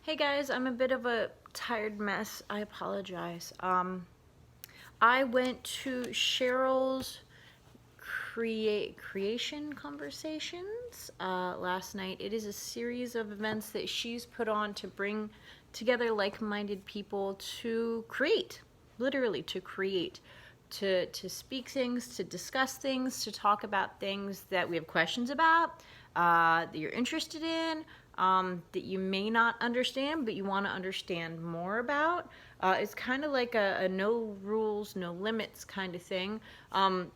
Hey guys, I'm a bit of a tired mess. I apologize. I went to Cheryl's creation conversations last night. It is a series of events that she's put on to bring together like-minded people to create, literally to create, to speak things, to discuss things, to talk about things that we have questions about, that you're interested in, that you may not understand, but you want to understand more about. It's kind of like a no rules, no limits kind of thing.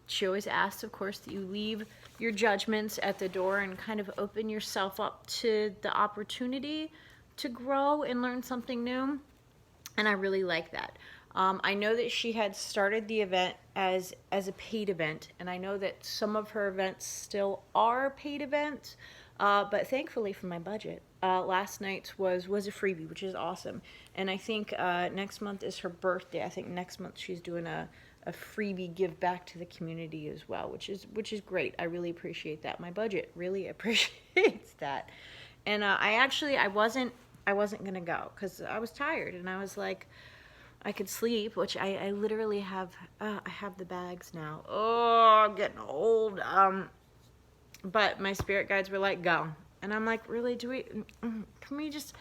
She always asks, of course, that you leave your judgments at the door and kind of open yourself up to the opportunity to grow and learn something new. And I really like that. I know that she had started the event as a paid event, and I know that some of her events still are paid events. But thankfully for my budget, last night's was a freebie, which is awesome. And I think next month is her birthday. I think next month she's doing a freebie give back to the community as well, which is great. I really appreciate that. My budget really appreciates that. And I wasn't gonna go because I was tired and I was like, I could sleep, which I literally have. I have the bags now. Oh, I'm getting old. But my spirit guides were like, go, and I'm like, really? Can we just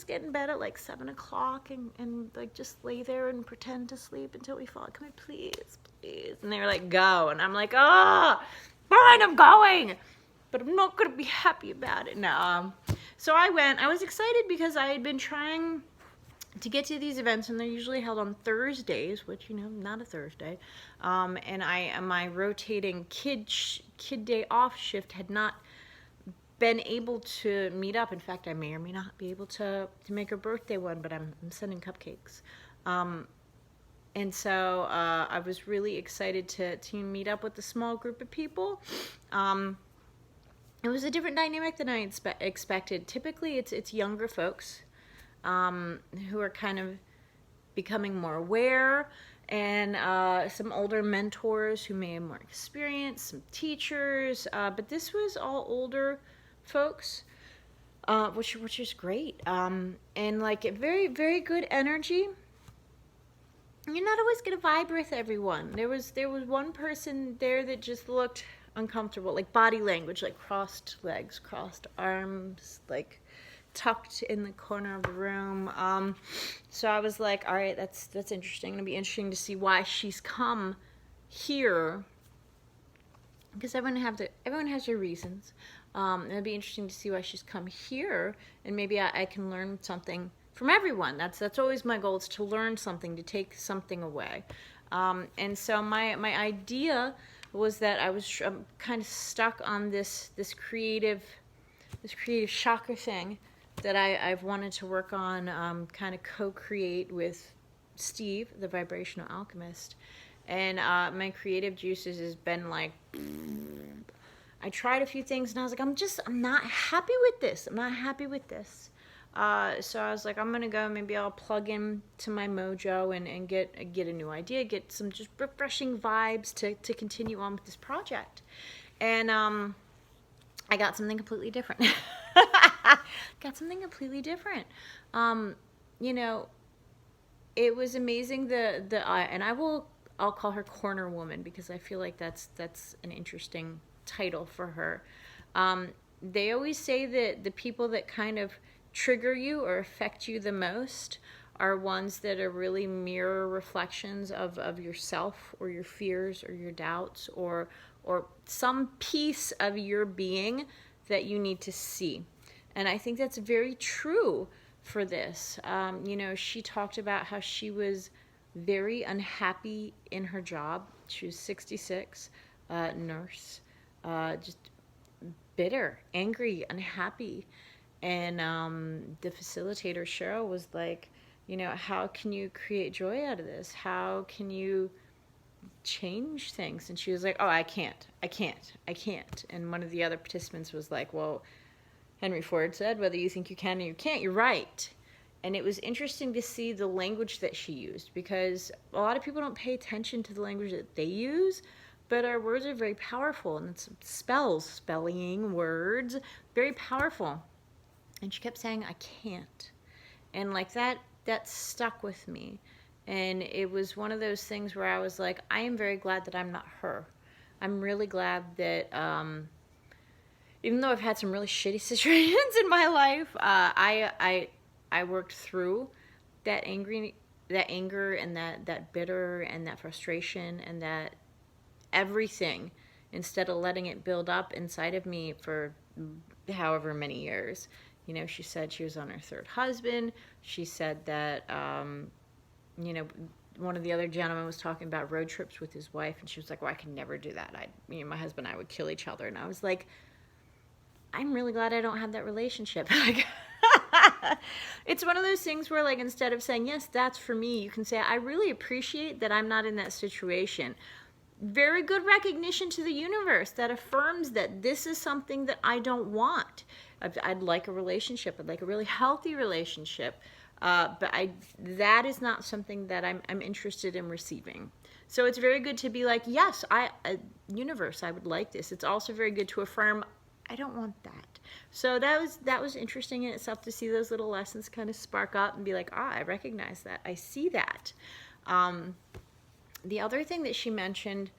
get in bed at like 7 o'clock and like just lay there and pretend to sleep until we fall? Can we please? And they were like, go, and I'm like, fine, I'm going, but I'm not gonna be happy about it. No. So I went. I was excited because I had been trying to get to these events, and they're usually held on Thursdays, which, not a Thursday. And my rotating kid day off shift had not been able to meet up. In fact, I may or may not be able to make a birthday one, but I'm sending cupcakes. And so I was really excited to meet up with a small group of people. It was a different dynamic than I expected. Typically, it's younger folks who are kind of becoming more aware, and some older mentors who may have more experience, some teachers, but this was all older folks, which is great, and like a very, very good energy. You're not always gonna vibe with everyone. There was one person there that just looked uncomfortable, like body language, like crossed legs, crossed arms, like tucked in the corner of the room. So I was like, all right, that's interesting. It'll be interesting to see why she's come here, because everyone has their reasons. It'll be interesting to see why she's come here, and maybe I can learn something from everyone. That's always my goal, is to learn something, to take something away. And so my idea was that I was kind of stuck on this creative chakra thing that I've wanted to work on, kind of co-create with Steve, the vibrational alchemist. And my creative juices has been like, I tried a few things and I was like, I'm not happy with this. I'm not happy with this. So I was like, I'm gonna go. Maybe I'll plug in to my mojo and get a new idea, get some just refreshing vibes to continue on with this project. And I got something completely different. Got something completely different. You know, it was amazing. And I'll call her Corner Woman, because I feel like that's an interesting title for her. They always say that the people that kind of trigger you or affect you the most are ones that are really mirror reflections of yourself, or your fears, or your doubts, or some piece of your being that you need to see. And I think that's very true for this. She talked about how she was very unhappy in her job. She was 66, nurse, just bitter, angry, unhappy. And the facilitator, Cheryl, was like, how can you create joy out of this? How can you change things? And she was like, oh, I can't. And one of the other participants was like, well, Henry Ford said, whether you think you can or you can't, you're right. And it was interesting to see the language that she used, because a lot of people don't pay attention to the language that they use, but our words are very powerful, and it's spelling words, very powerful. And she kept saying, I can't. And like that stuck with me. And it was one of those things where I was like, I am very glad that I'm not her. I'm really glad that even though I've had some really shitty situations in my life, I worked through that anger and that bitter and that frustration and that everything, instead of letting it build up inside of me for however many years. You know, she said she was on her third husband. She said that, you know, one of the other gentlemen was talking about road trips with his wife, and she was like, well, I could never do that. My husband and I would kill each other. And I was like, I'm really glad I don't have that relationship. Like, it's one of those things where, like, instead of saying, yes, that's for me, you can say, I really appreciate that I'm not in that situation. Very good recognition to the universe that affirms that this is something that I don't want. I'd like a relationship. I'd like a really healthy relationship. But that is not something that I'm interested in receiving. So it's very good to be like, yes, universe, I would like this. It's also very good to affirm, I don't want that. So that was interesting in itself to see those little lessons kind of spark up and be like, I recognize that. I see that. The other thing that she mentioned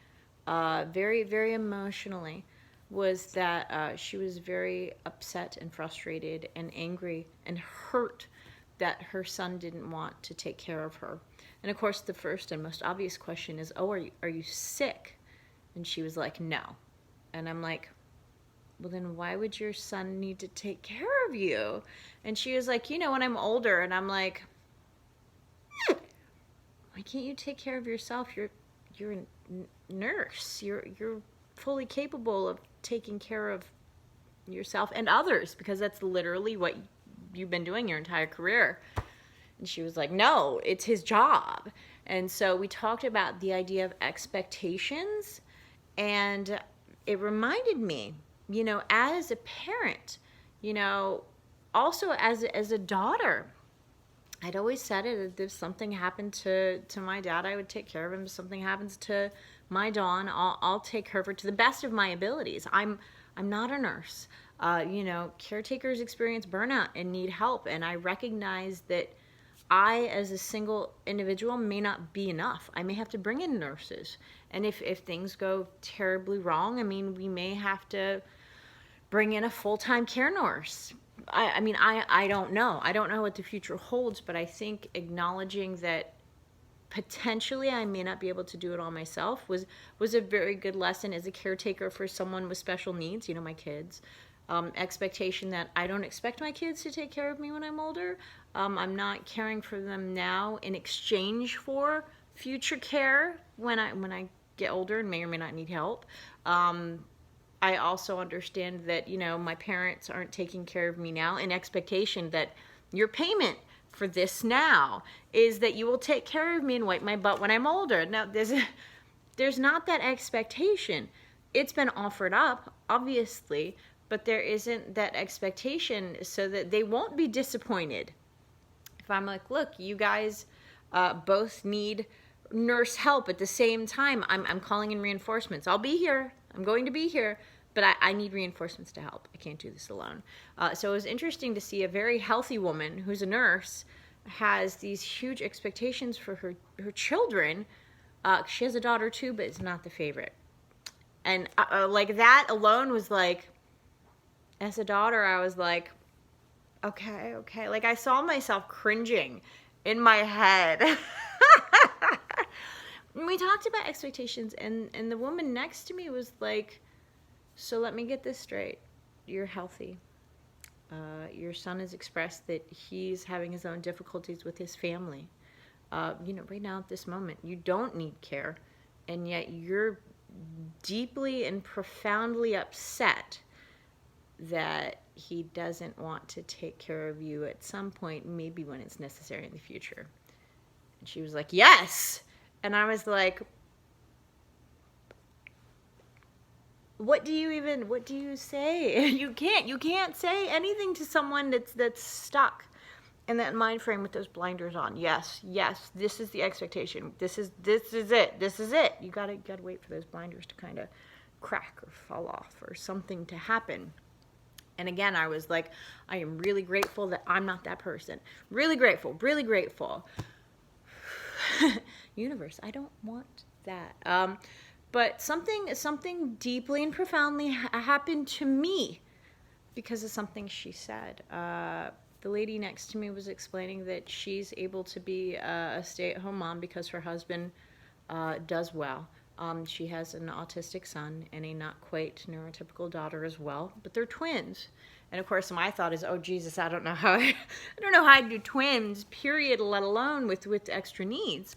very, very emotionally was that she was very upset and frustrated and angry and hurt that her son didn't want to take care of her. And of course, the first and most obvious question is, oh, are you sick? And she was like, no. And I'm like, well, then why would your son need to take care of you? And she was like, when I'm older. And I'm like, why can't you take care of yourself? You're a nurse. You're fully capable of taking care of yourself and others, because that's literally what you've been doing your entire career. And she was like, no, it's his job. And so we talked about the idea of expectations, and it reminded me, as a parent, also as a daughter, I'd always said it, if something happened to my dad, I would take care of him. If something happens to my Dawn, I'll take care of her to the best of my abilities. I'm not a nurse. Caretakers experience burnout and need help, and I recognize that I, as a single individual, may not be enough. I may have to bring in nurses, and if things go terribly wrong, we may have to bring in a full-time care nurse. I don't know. I don't know what the future holds, but I think acknowledging that potentially I may not be able to do it all myself was a very good lesson as a caretaker for someone with special needs, my kids. Expectation that I don't expect my kids to take care of me when I'm older. I'm not caring for them now in exchange for future care when I get older and may or may not need help. I also understand that, my parents aren't taking care of me now in expectation that your payment for this now is that you will take care of me and wipe my butt when I'm older. Now, there's not that expectation. It's been offered up, obviously, but there isn't that expectation so that they won't be disappointed. If I'm like, look, you guys both need nurse help at the same time, I'm calling in reinforcements. I'll be here. I'm going to be here. But I need reinforcements to help. I can't do this alone. So it was interesting to see a very healthy woman who's a nurse has these huge expectations for her children. She has a daughter too, but it's not the favorite. And like that alone was like, as a daughter, I was like, okay. Like I saw myself cringing in my head. And we talked about expectations, and the woman next to me was like, so let me get this straight. You're healthy. Your son has expressed that he's having his own difficulties with his family. Right now at this moment, you don't need care, and yet you're deeply and profoundly upset that he doesn't want to take care of you at some point, maybe when it's necessary in the future. And she was like, yes. And I was like, what do you say? You can't say anything to someone that's stuck in that mind frame with those blinders on. Yes, this is the expectation. This is it. You gotta wait for those blinders to kind of crack or fall off or something to happen. And again, I was like, I am really grateful that I'm not that person. Really grateful, really grateful. Universe, I don't want that. But something deeply and profoundly happened to me because of something she said. The lady next to me was explaining that she's able to be a stay-at-home mom because her husband does well. She has an autistic son and a not quite neurotypical daughter as well, but they're twins. And of course, my thought is, oh Jesus, I don't know how I don't know how I do twins, period, let alone with extra needs.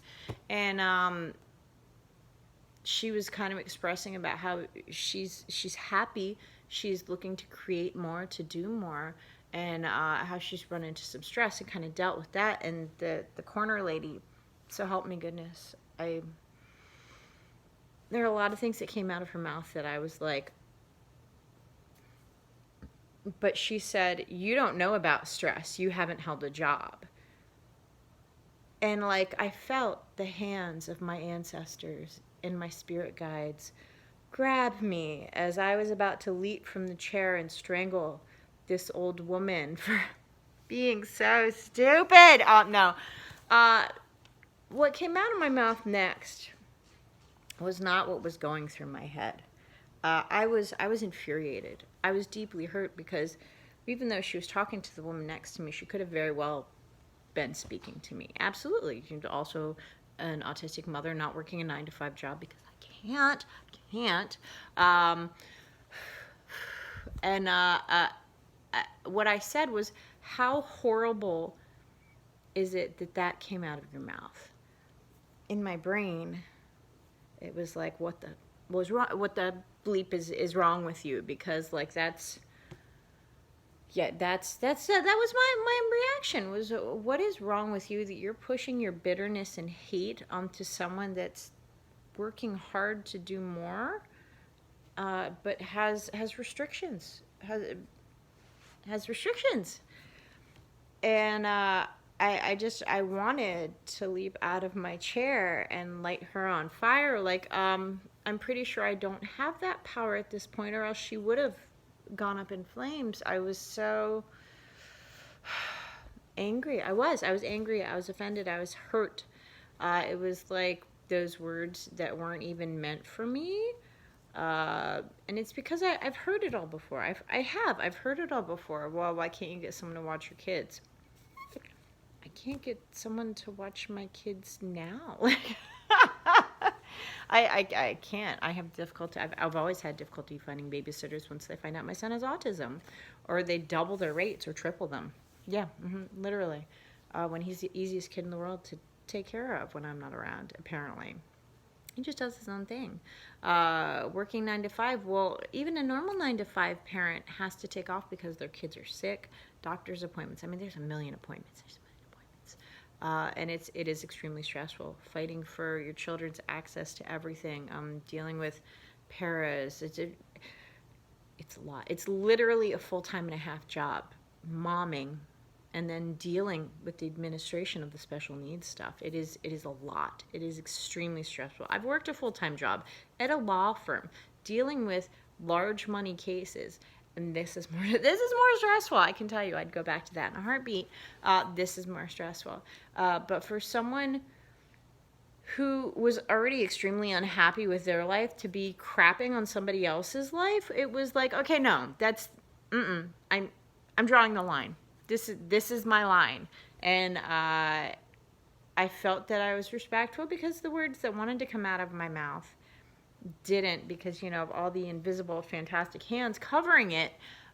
And she was kind of expressing about how she's happy, she's looking to create more, to do more, and how she's run into some stress and kind of dealt with that. And the corner lady, so help me goodness, there are a lot of things that came out of her mouth that I was like, but she said, you don't know about stress. You haven't held a job. And like, I felt the hands of my ancestors and my spirit guides grab me as I was about to leap from the chair and strangle this old woman for being so stupid. No. What came out of my mouth next was not what was going through my head. I was infuriated. I was deeply hurt because even though she was talking to the woman next to me, she could have very well been speaking to me. Absolutely. Also an autistic mother not working a 9-to-5 job because I can't. What I said was, how horrible is it that came out of your mouth? In my brain, it was like, what the was wrong? What the bleep is wrong with you? Because like that was my reaction was, what is wrong with you that you're pushing your bitterness and hate onto someone that's working hard to do more, but has restrictions, has restrictions. And I wanted to leap out of my chair and light her on fire. Like, I'm pretty sure I don't have that power at this point, or else she would have gone up in flames. I was so angry. I was angry. I was offended. I was hurt. It was like those words that weren't even meant for me. And it's because I've heard it all before. I've heard it all before. Well, why can't you get someone to watch your kids? I can't get someone to watch my kids now. I can't. I have difficulty. I've always had difficulty finding babysitters once they find out my son has autism, or they double their rates or triple them. Yeah, literally. When he's the easiest kid in the world to take care of when I'm not around, apparently. He just does his own thing. Working 9 to 5. Well, even a normal 9 to 5 parent has to take off because their kids are sick, doctor's appointments. I mean, there's a million appointments. And it is extremely stressful, fighting for your children's access to everything, dealing with paras. It's a lot. It's literally a full-time and a half job, momming, and then dealing with the administration of the special needs stuff. It is a lot. It is extremely stressful. I've worked a full-time job at a law firm, dealing with large money cases. And this is more stressful. I can tell you, I'd go back to that in a heartbeat. This is more stressful. But for someone who was already extremely unhappy with their life to be crapping on somebody else's life, it was like, okay, no, that's, I'm drawing the line. This is my line. And I felt that I was respectful because the words that wanted to come out of my mouth didn't, because of all the invisible fantastic hands covering it.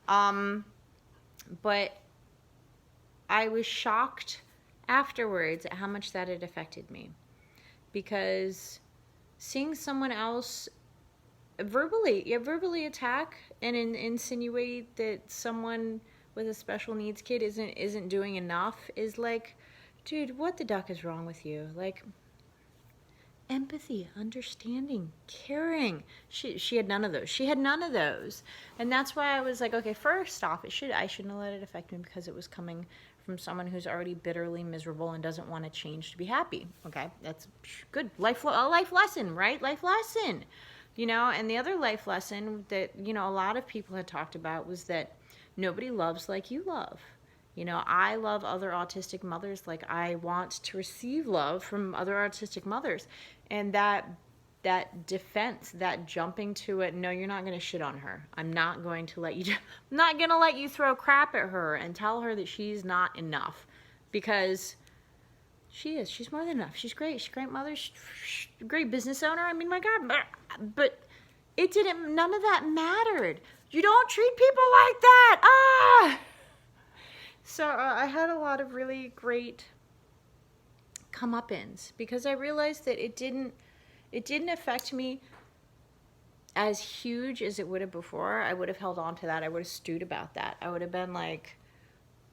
But I was shocked afterwards at how much that had affected me, because seeing someone else verbally attack and insinuate that someone with a special needs kid isn't doing enough is like, dude, what the duck is wrong with you? Like, empathy, understanding, caring. She had none of those. She had none of those. And that's why I was like, okay, first off, I shouldn't have let it affect me, because it was coming from someone who's already bitterly miserable and doesn't want to change to be happy. Okay, that's good. A life lesson, right? Life lesson. And the other life lesson that, a lot of people had talked about was that nobody loves like you love. You know, I love other autistic mothers like I want to receive love from other autistic mothers. And that defense, that jumping to it, no, you're not going to shit on her. I'm not going to let you I'm not going to let you throw crap at her and tell her that she's not enough, because she is. She's more than enough. She's great. She's a great mother. She's a great business owner. I mean, my God. But it didn't, none of that mattered. You don't treat people like that. Ah! So I had a lot of really great comeuppance because I realized that it didn't affect me as huge as it would have before. I would have held on to that. I would have stewed about that. I would have been like,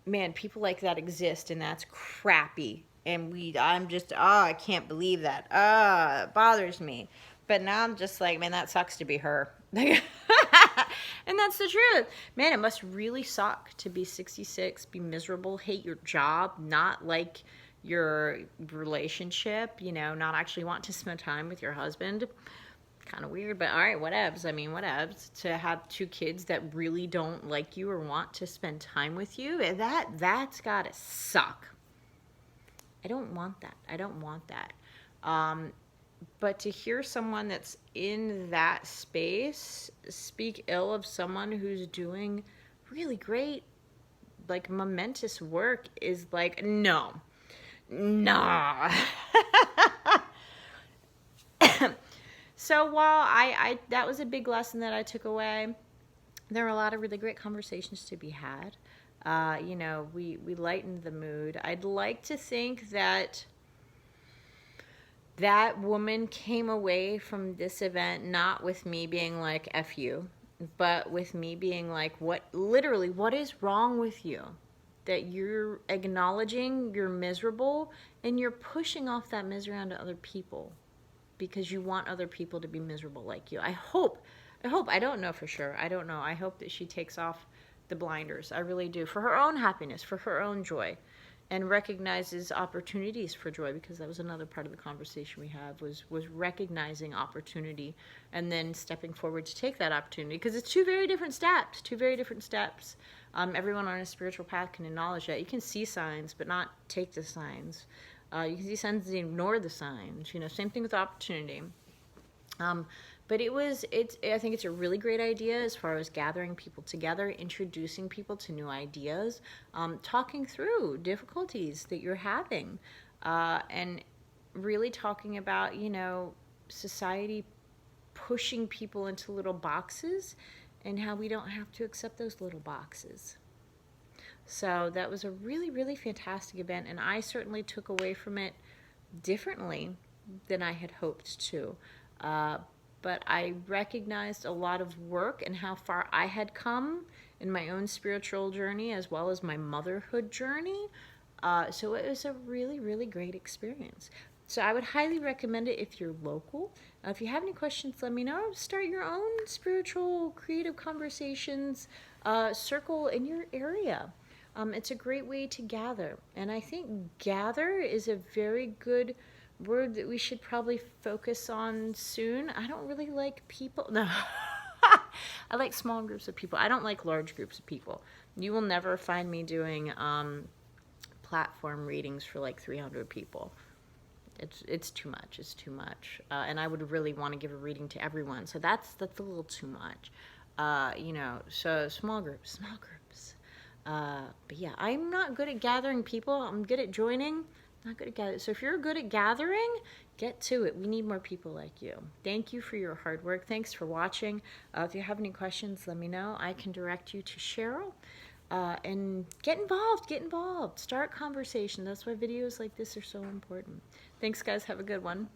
man, people like that exist and that's crappy. And I'm just, I can't believe that. It bothers me. But now I'm just like, man, that sucks to be her. And that's the truth. Man, it must really suck to be 66, be miserable, hate your job, not like your relationship, you know, not actually want to spend time with your husband. Kind of weird, but all right, whatevs. I mean, whatevs. To have 2 kids that really don't like you or want to spend time with you, that's gotta suck. I don't want that. I don't want that. But to hear someone that's in that space speak ill of someone who's doing really great, like momentous work is like, no. Nah. So while I that was a big lesson that I took away, there were a lot of really great conversations to be had. You know, we lightened the mood. I'd like to think that that woman came away from this event not with me being like, F you, but with me being like, what is wrong with you? That you're acknowledging you're miserable and you're pushing off that misery onto other people because you want other people to be miserable like you. I hope, I don't know for sure. I don't know. I hope that she takes off the blinders. I really do. For her own happiness, for her own joy, and recognizes opportunities for joy, because that was another part of the conversation we had was recognizing opportunity and then stepping forward to take that opportunity, because it's 2 very different steps. Everyone on a spiritual path can acknowledge that. You can see signs but not take the signs. You can see signs and ignore the signs. You know, same thing with opportunity. But I think it's a really great idea as far as gathering people together, introducing people to new ideas, talking through difficulties that you're having, and really talking about, you know, society pushing people into little boxes and how we don't have to accept those little boxes. So that was a really, really fantastic event, and I certainly took away from it differently than I had hoped to. But I recognized a lot of work and how far I had come in my own spiritual journey as well as my motherhood journey. So it was a really, really great experience. So I would highly recommend it if you're local. If you have any questions, let me know. Start your own spiritual, creative conversations circle in your area. It's a great way to gather. And I think gather is a very good word that we should probably focus on soon. I don't really like people. No. I like small groups of people. I don't like large groups of people. You will never find me doing platform readings for like 300 people. It's too much. It's too much. And I would really want to give a reading to everyone. So that's a little too much. You know, so small groups. But yeah, I'm not good at gathering people. I'm good at joining. Not good at gathering. So if you're good at gathering, get to it. We need more people like you. Thank you for your hard work. Thanks for watching. If you have any questions, let me know. I can direct you to Cheryl. And get involved. Start conversation. That's why videos like this are so important. Thanks, guys. Have a good one.